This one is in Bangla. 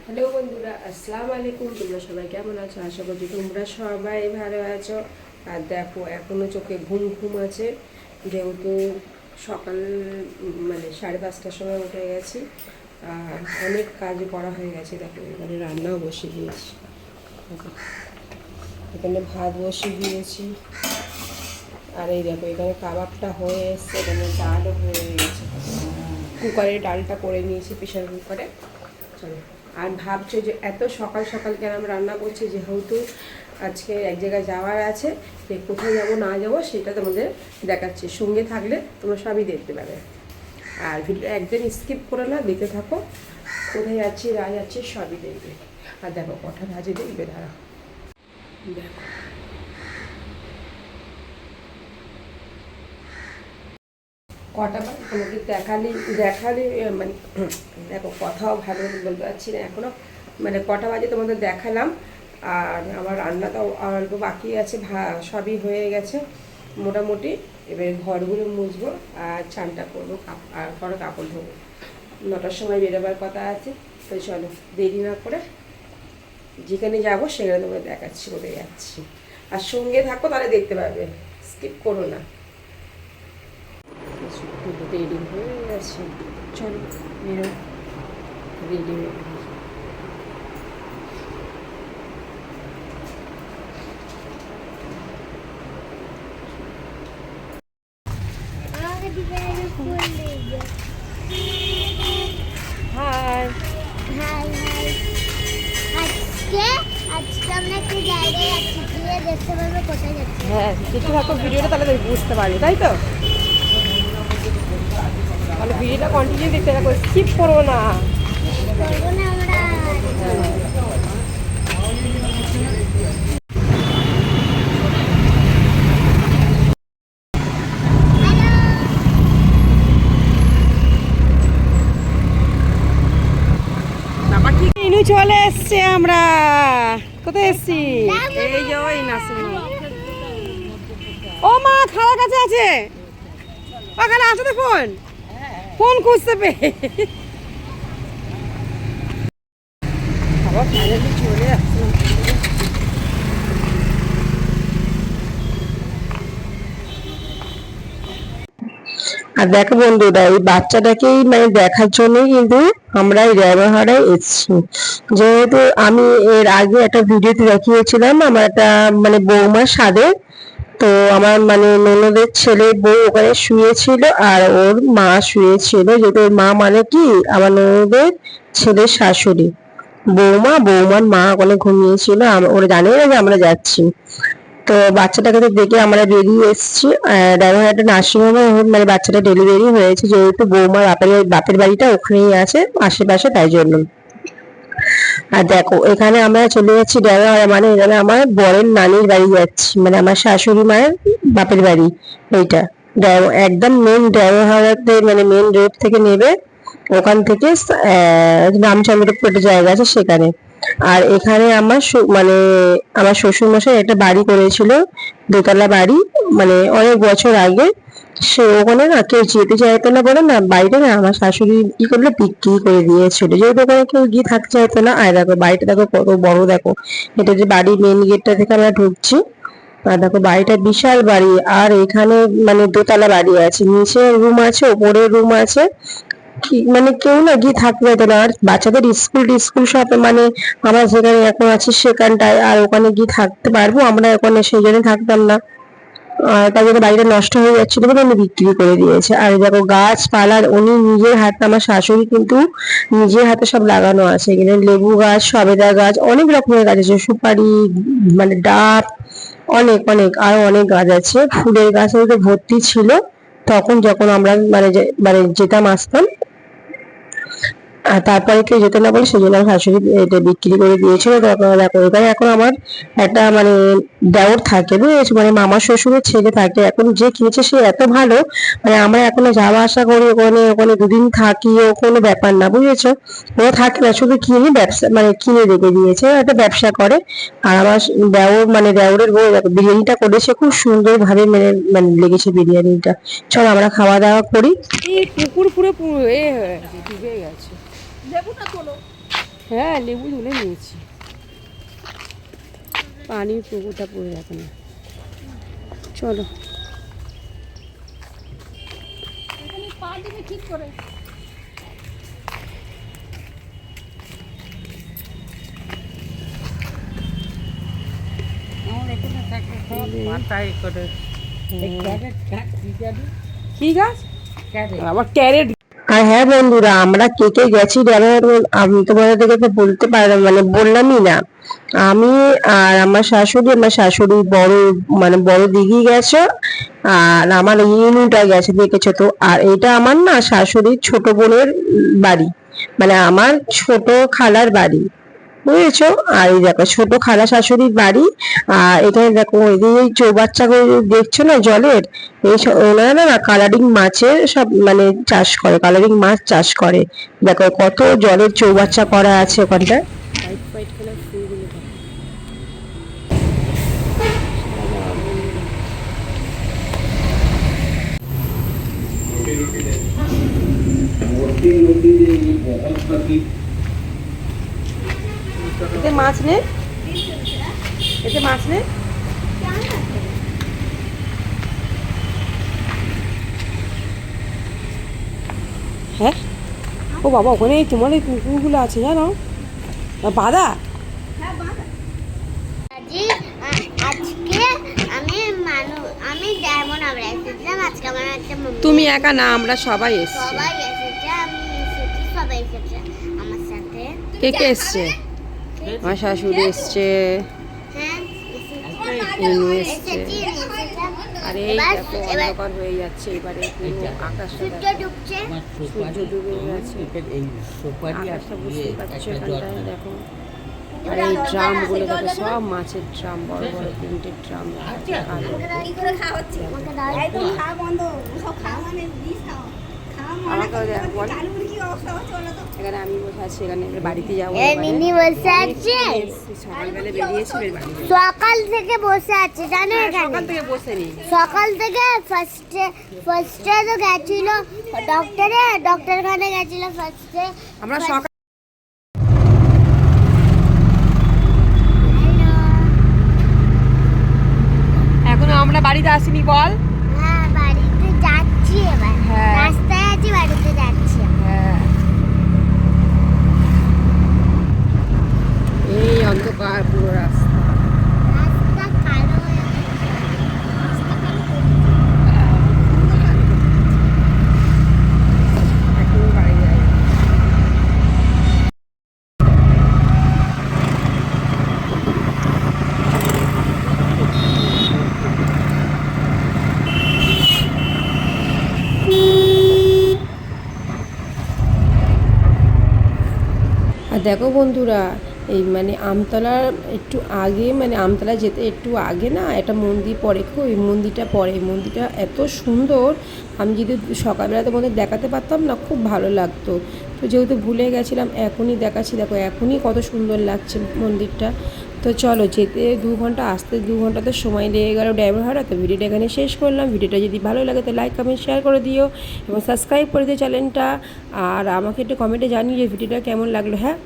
হ্যালো বন্ধুরা, আসসালামু আলাইকুম। তোমরা সবাই কেমন আছো? আশা করছি তোমরা সবাই ভালো আছো। আর দেখো, এখনও চোখে ঘুম ঘুম আছে, যেহেতু সকাল 5:30টার সময় উঠে গেছি। আর অনেক কাজ করা হয়ে গেছে। দেখো, এখানে রান্নাও বসিয়ে দিয়েছি, এখানে ভাত বসিয়ে দিয়েছি। আর এই দেখো, এখানে কাবাবটা হয়ে এসছে, এখানে ডালও হয়ে গেছে। কুকারে ডালটা করে নিয়েছি, প্রেশার কুকারে। চলো। আর ভাবছো যে এত সকাল সকাল কেন আমি রান্না করছি, যেহেতু আজকে এক জায়গায় যাওয়ার আছে, যে কোথায় যাবো না যাবো সেটা তোমাদের দেখাচ্ছি। সঙ্গে থাকলে তোমরা সবই দেখতে পাবে। আর ভিডিও একদিন স্কিপ করে না, দেখতে থাকো। কোথায় যাচ্ছি না যাচ্ছি সবই দেখবে। আর দেখো, কটা ভাজি দেখবে, দাঁড়া দেখো। কটা বাজে তোমাকে দেখালি মানে দেখো, কথাও ভালো বলতে পারছি না এখনও। কটা বাজে তোমাদের দেখালাম। আর আমার রান্নাটাও অল্প বাকি আছে, সবই হয়ে গেছে মোটামুটি। এবার ঘরগুলো মুছবো আর চানটা করবো, আর পরে কাপড় ধোবো। 9টার সময় বেরোবার কথা আছে। তো চলো, দেরি না করে যেখানে যাবো সেখানে তোমরা দেখাচ্ছি কোথায় যাচ্ছি। আর সঙ্গে থাকো, তাহলে দেখতে পাবে, স্কিপ করো না। রেডি হয়ে গেছে, চলো বেরো। রেডি হয়ে গেছে। High high high. আজকে আমরা একটু জায়গায় যাচ্ছি, গিয়ে দেখতে পারবো কোথায় যাচ্ছি। হ্যাঁ, দেখতে থাকো ভিডিওটা, তাহলে বুঝতে পারবে, তাই তো? তাহলে ভিডিওটা কন্টিনিউ দেখতে থাকো, স্কিপ করো না। করবো না আমরা। ইনু চলে এসছে, আমরা কোথায় এসছি? এই যে ওই নাসিম। ও মা, খাওয়ার কাছে আছে, ওখানে আছে তো। ফোন খুঁজতে পেয়ে খাবার ফাইনালি চলে আসছে। আর দেখো বন্ধুরা, এই বাচ্চাটাকেই দেখার জন্যই কিন্তু আমরা এই ব্যবহারে এসেছি। যেহেতু আমি এর আগে একটা ভিডিওতে দেখিয়েছিলাম আমার একটা বৌমার স্বাদে। তো আমার ননদের ছেলে বউ ওখানে শুয়েছিল, আর ওর মা শুয়েছিল। যেহেতু ওর মা কি আমার ননদের ছেলের শাশুড়ি, বৌমার মা ওখানে ঘুমিয়েছিল। ওরা জানে না যে আমরা যাচ্ছি। তো বাচ্চাটাকে তো দেখে আমরা বেরিয়ে এসেছি। একটা নার্সিংহোমে বাচ্চাটা ডেলিভারি হয়েছে, যেহেতু বৌমার বাপের বাড়িটা ওখানেই আছে আশেপাশে, তাই জন্য। আর দেখো, এখানে আমরা চলে যাচ্ছি ড্রাইভার, এখানে আমার বরের নানির বাড়ি যাচ্ছি, আমার শাশুড়ি মায়ের বাপের বাড়ি। এইটা একদম মেন ড্রাইভারতে, মেন রোড থেকে নেবে, ওখান থেকে রামচন্দ্রপুর একটা জায়গা আছে সেখানে। আর এখানে আমার আমার শ্বশুর মশাই একটা বাড়ি করেছিল, দোতলা বাড়ি, অনেক বছর আগে। সে ওখানে না কেউ যেতে চাইতো না বলে না, বাড়িটা না আমার শাশুড়ি কি করলো, বিক্রি করে দিয়েছিল। যেহেতু ওখানে কেউ গিয়ে থাকতে চাইতো না। আর দেখো বাড়িটা দেখো কত বড়, দেখো এটা যে বাড়ি, মেন গেটটা থেকে আমরা ঢুকছি। আর দেখো বাড়িটা বিশাল বাড়ি। আর এখানে দোতলা বাড়ি আছে, নিচে রুম আছে, ওপরে রুম আছে। কেউ না গিয়ে থাকতে পারতো না। আর বাচ্চাদের স্কুল সব আমরা যেখানে এখন আছি সেখানটায়, আর ওখানে গিয়ে থাকতে পারবো আমরা? ওখানে সেই জন্য থাকতাম না। তাই জন্য বাড়িটা নষ্ট হয়ে যাচ্ছিল বলে উনি বিক্রি করে দিয়েছে। আর দেখো গাছপালার, উনি নিজের হাতে, আমার শাশুড়ি কিন্তু নিজের হাতে সব লাগানো আছে। এখানে লেবু গাছ, সবেদা গাছ, অনেক রকমের গাছ আছে, সুপারি, ডাব, অনেক অনেক আরো অনেক গাছ আছে। ফুলের গাছ তো ভর্তি ছিল তখন, যখন আমরা যেতাম আসতাম। আর তারপরে কেউ যেত না বলে সেই জন্য আমার শাশুড়ি এটা বিক্রি করে দিয়েছিল। তারপরে দেখো, এখানে এখন আমার একটা দেওর থাকে, বুঝেছো, মামা শ্বশুরের ছেলে থাকে। এখন যে কিনেছে সে এত ভালো, আমরা এখনো যাওয়া আসা করি ওখানে, ওখানে দুদিন থাকি, ও কোনো ব্যাপার না, বুঝেছো। ও থাকে না, শুধু কিনে ব্যবসা কিনে রেখে দিয়েছে, একটা ব্যবসা করে। আর আমার দেওরের বউ দেখো বিরিয়ানিটা করেছে, খুব সুন্দর ভাবে লেগেছে বিরিয়ানিটা। চলো আমরা খাওয়া দাওয়া করি। পুকুর পুরো ডুবে গেছে। দেবো না কোনো, হ্যাঁ লেবু তুলে নিয়েছি, পানির পুকুরটা পড়ে যাবে না। চলো ঠিক করে কি গাছ আবার ক্যারেট। আর হ্যাঁ বন্ধুরা, আমরা কে কে গেছি আমি তোমাদেরকে তো বলতে পারলাম, মানে বললামই না। আমি আর আমার শাশুড়ি বড়, মানে বড় দিঘি গেছে, আর আমার ইনুটা গেছে, দেখেছো তো। আর এটা আমার না শাশুড়ির ছোট বোনের বাড়ি, মানে আমার ছোট খালার বাড়ি, বুঝেছো। আর এই দেখো ছোট খালা শাশুড়ির বাড়ি। আর এখানে দেখো এই যে এই চৌবাচ্চা দেখছো না জলের, ওনারা না কালারিং মাছের সব মানে চাষ করে, কালারিং মাছ চাষ করে। দেখো কত জলের চৌবাচ্চা করা আছে ওখানটা। হোয়াইট হোয়াইট কালার ফুলগুলো দেখো। এতে মাছ নে, এতে মাছ নে। হ্যাঁ ও বাবা, ওখানে তোমার এই কুকুরগুলো আছে জানো, বাঁধা। আজকে আমি যেমন আমরা এসেছিলাম, আজকে আমার একটা তুমি একা না, আমরা সবাই এসছি। সবাই এসেছে, আমি এসেছি, সবাই এসেছে আমার সাথে। কে কে এসছে? আমার শাশুড়ি এসছে, হ্যাঁ ইনু এসছে। এসেছি, আর এই দেখো অন্ধকার হয়ে যাচ্ছে, এবারে আকাশটা সূর্য দেখো, ডুবছে। সূর্য ডুবে গেছে, আকাশটা বুঝতে পারছো এখানটায় দেখো। আর এই ড্রামগুলো দেখো, সব মাছের ড্রাম, বড় বড় তিনটে ড্রাম। আমাকেও দেখ বল, এখানে আমি বসে আছি, এখানে এবার বাড়িতে যাবো। মিনি বসে আছে, সকালবেলা বেরিয়েছি, এবার বাড়ি যাবো। সকাল থেকে বসে আছে জানো এখানে। সকাল থেকে বসে নেই, সকাল থেকে ফার্স্টে তো গেছিল ডক্টরখানে গেছিল ফার্স্টে। আমরা সকাল এখনো আমরা বাড়িতে আসিনি বল। হ্যাঁ বাড়িতে যাচ্ছি এবার, হ্যাঁ। রাস্তায় আছি, বাড়িতে যাচ্ছি। হ্যাঁ এই অন্ধকার পুরো রাস্তা। রাস্তা কালো হয়ে গেছে। এখনো বাড়ি যাই। আর দেখো বন্ধুরা, এই মানে আমতলার একটু আগে, মানে আমতলা যেতে একটু আগে না একটা মন্দির পড়ে, ওই মন্দিরটা পড়ে। এই মন্দিরটা এত সুন্দর, আমি যদি সকালবেলা তোমাদের দেখাতে পারতাম না, খুব ভালো লাগতো। তো যেহেতু ভুলে গেছিলাম, এখনই দেখাচ্ছি। দেখো এখনই কত সুন্দর লাগছে মন্দিরটা। তো চলো, যেতে 2 ঘন্টা, আসতে 2 ঘন্টা তো সময় লেগে গেল ড্রাইভার ভাড়া। তো ভিডিওটা এখানে শেষ করলাম। ভিডিওটা যদি ভালো লাগে তো লাইক কমেন্ট শেয়ার করে দিও এবং সাবস্ক্রাইব করে দিও চ্যানেলটা। আর আমাকে একটু কমেন্টে জানিয়ে যে ভিডিওটা কেমন লাগলো। হ্যাঁ।